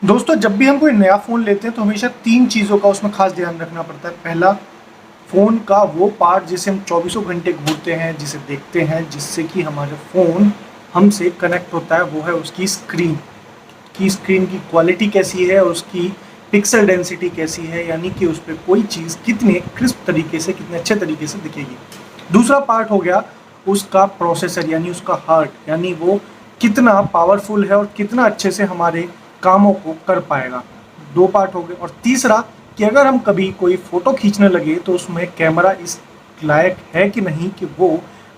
दोस्तों, जब भी हम कोई नया फ़ोन लेते हैं तो हमेशा 3 चीज़ों का उसमें ख़ास ध्यान रखना पड़ता है। पहला, फ़ोन का वो पार्ट जिसे हम चौबीसों घंटे घूरते हैं, जिसे देखते हैं, जिससे कि हमारा फ़ोन हमसे कनेक्ट होता है, वो है उसकी स्क्रीन। कि स्क्रीन की क्वालिटी कैसी है और उसकी पिक्सल डेंसिटी कैसी है, यानी कि उस पे कोई चीज़ कितने क्रिस्प तरीके से, कितने अच्छे तरीके से दिखेगी। दूसरा पार्ट हो गया उसका प्रोसेसर, यानी उसका हार्ट, यानी वो कितना पावरफुल है और कितना अच्छे से हमारे कामों को कर पाएगा। 2 पार्ट हो गए। और तीसरा कि अगर हम कभी कोई फ़ोटो खींचने लगे तो उसमें कैमरा इस लायक है कि नहीं कि वो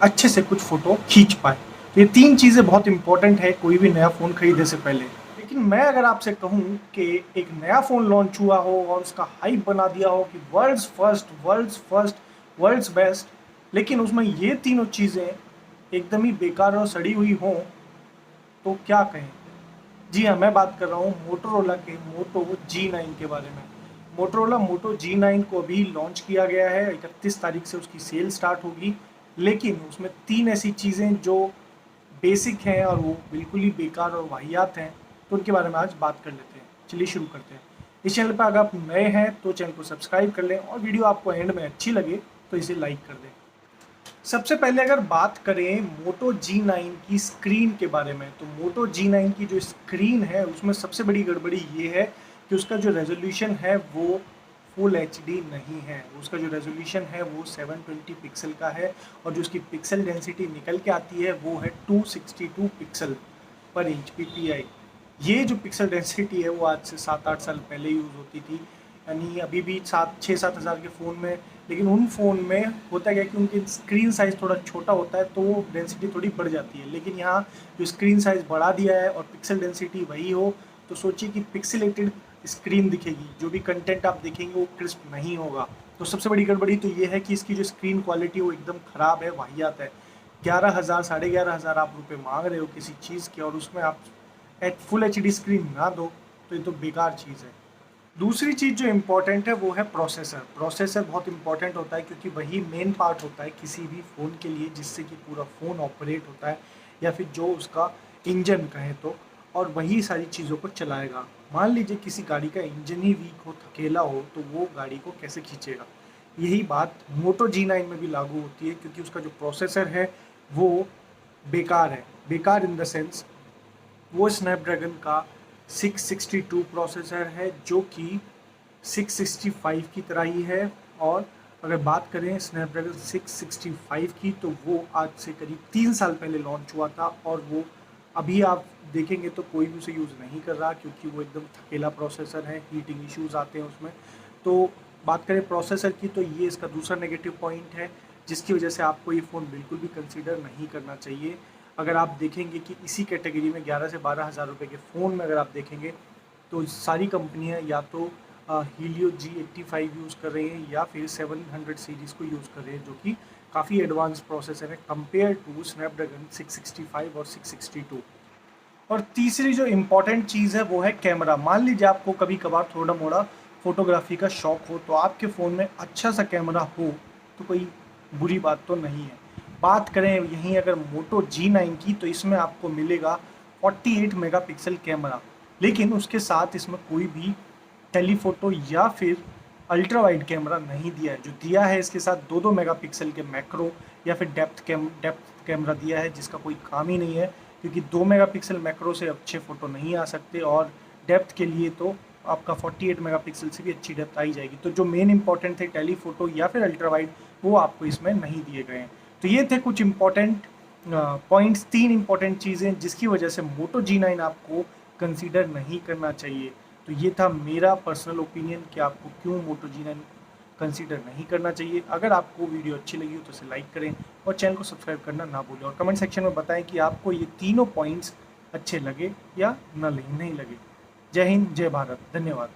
अच्छे से कुछ फ़ोटो खींच पाए। तो ये 3 चीज़ें बहुत इंपॉर्टेंट है कोई भी नया फ़ोन खरीदने से पहले। लेकिन मैं अगर आपसे कहूँ कि एक नया फ़ोन लॉन्च हुआ हो और उसका हाइप बना दिया हो कि वर्ल्ड्स फर्स्ट, वर्ल्ड्स बेस्ट, लेकिन उसमें ये तीनों चीज़ें एकदम ही बेकार और सड़ी हुई हों, तो क्या कहें। जी हाँ, मैं बात कर रहा हूँ मोटोरोला के मोटो G9 के बारे में। मोटोरोला मोटो G9 को अभी लॉन्च किया गया है, 31 तारीख से उसकी सेल स्टार्ट होगी। लेकिन उसमें 3 ऐसी चीज़ें जो बेसिक हैं और वो बिल्कुल ही बेकार और वाहियात हैं, तो उनके बारे में आज बात कर लेते हैं। चलिए शुरू करते हैं। इस चैनल पर अगर आप नए हैं तो चैनल को सब्सक्राइब कर लें और वीडियो आपको एंड में अच्छी लगे तो इसे लाइक कर दें। सबसे पहले अगर बात करें मोटो G9 की स्क्रीन के बारे में, तो मोटो G9 की जो स्क्रीन है उसमें सबसे बड़ी गड़बड़ी ये है कि उसका जो रेजोल्यूशन है वो फुल HD नहीं है। उसका जो रेजोल्यूशन है वो 720 पिक्सल का है और जो उसकी पिक्सल डेंसिटी निकल के आती है वो है 262 पिक्सल पर इंच PPI। ये जो पिक्सल डेंसिटी है वो आज से 7-8 साल पहले यूज़ होती थी, यानी अभी भी 6-7 हज़ार के फ़ोन में। लेकिन उन फ़ोन में होता क्या है कि उनकी स्क्रीन साइज़ थोड़ा छोटा होता है तो वो डेंसिटी थोड़ी बढ़ जाती है। लेकिन यहाँ जो स्क्रीन साइज़ बढ़ा दिया है और पिक्सल डेंसिटी वही हो, तो सोचिए कि पिक्सेलेटेड स्क्रीन दिखेगी, जो भी कंटेंट आप देखेंगे वो क्रिस्प नहीं होगा। तो सबसे बड़ी गड़बड़ी तो ये है कि इसकी जो स्क्रीन क्वालिटी वो एकदम ख़राब है, वाहियात है। 11,000 साढ़े 11,000 आप रुपये मांग रहे हो किसी चीज़ के और उसमें आप एट फुल HD स्क्रीन ना दो, तो ये तो बेकार चीज़ है। दूसरी चीज़ जो इम्पोर्टेंट है वो है प्रोसेसर। प्रोसेसर बहुत इम्पोर्टेंट होता है क्योंकि वही मेन पार्ट होता है किसी भी फ़ोन के लिए, जिससे कि पूरा फ़ोन ऑपरेट होता है, या फिर जो उसका इंजन कहें तो, और वही सारी चीज़ों को चलाएगा। मान लीजिए किसी गाड़ी का इंजन ही वीक हो, थकेला हो, तो वो गाड़ी को कैसे खींचेगा। यही बात मोटो G9 में भी लागू होती है क्योंकि उसका जो प्रोसेसर है वो बेकार है। बेकार इन द सेंस वो स्नैपड्रैगन का 662 प्रोसेसर है जो कि 665 की तरह ही है। और अगर बात करें स्नैपड्रैगन 665 की, तो वो आज से करीब 3 साल पहले लॉन्च हुआ था और वो अभी आप देखेंगे तो कोई भी उसे यूज़ नहीं कर रहा क्योंकि वो एकदम थकेला प्रोसेसर है, हीटिंग इश्यूज़ आते हैं उसमें। तो बात करें प्रोसेसर की, तो ये इसका दूसरा नेगेटिव पॉइंट है जिसकी वजह से आपको ये फ़ोन बिल्कुल भी कंसीडर नहीं करना चाहिए। अगर आप देखेंगे कि इसी कैटेगरी में 11 से 12 हज़ार रुपये के फ़ोन में अगर आप देखेंगे तो सारी कंपनियां या तो हीलियो G85 यूज़ कर रही हैं या फिर 700 सीरीज़ को यूज़ कर रहे हैं, जो कि काफ़ी एडवांस प्रोसेसर है कंपेयर टू स्नैपड्रैगन 665 और 662। और तीसरी जो इम्पोर्टेंट चीज़ है वो है कैमरा। मान लीजिए आपको कभी कभार थोड़ा मोड़ा फोटोग्राफी का शौक हो, तो आपके फ़ोन में अच्छा सा कैमरा हो तो कोई बुरी बात तो नहीं है। बात करें यहीं अगर मोटो G9 की, तो इसमें आपको मिलेगा 48 मेगापिक्सल कैमरा, लेकिन उसके साथ इसमें कोई भी टेलीफोटो या फिर अल्ट्रा वाइड कैमरा नहीं दिया है। जो दिया है इसके साथ 2-2 मेगापिक्सल के मैक्रो या फिर डेप्थ कैमरा दिया है, जिसका कोई काम ही नहीं है क्योंकि 2 मेगापिक्सल मैक्रो से अच्छे फ़ोटो नहीं आ सकते और डेप्थ के लिए तो आपका 48 मेगापिक्सल से भी अच्छी डेप्थ आई जाएगी। तो जो मेन इंपॉर्टेंट थे टेलीफोटो या फिर अल्ट्रा वाइड, वो आपको इसमें नहीं दिए गए हैं। तो ये थे कुछ इंपॉर्टेंट पॉइंट्स, 3 इंपॉर्टेंट चीज़ें जिसकी वजह से मोटो G9 आपको कंसीडर नहीं करना चाहिए। तो ये था मेरा पर्सनल ओपिनियन कि आपको क्यों मोटो G9 कंसीडर नहीं करना चाहिए। अगर आपको वीडियो अच्छी लगी हो तो इसे लाइक करें और चैनल को सब्सक्राइब करना ना भूलें, और कमेंट सेक्शन में बताएं कि आपको ये तीनों पॉइंट्स अच्छे लगे या नहीं लगे। जय हिंद, जय भारत, धन्यवाद।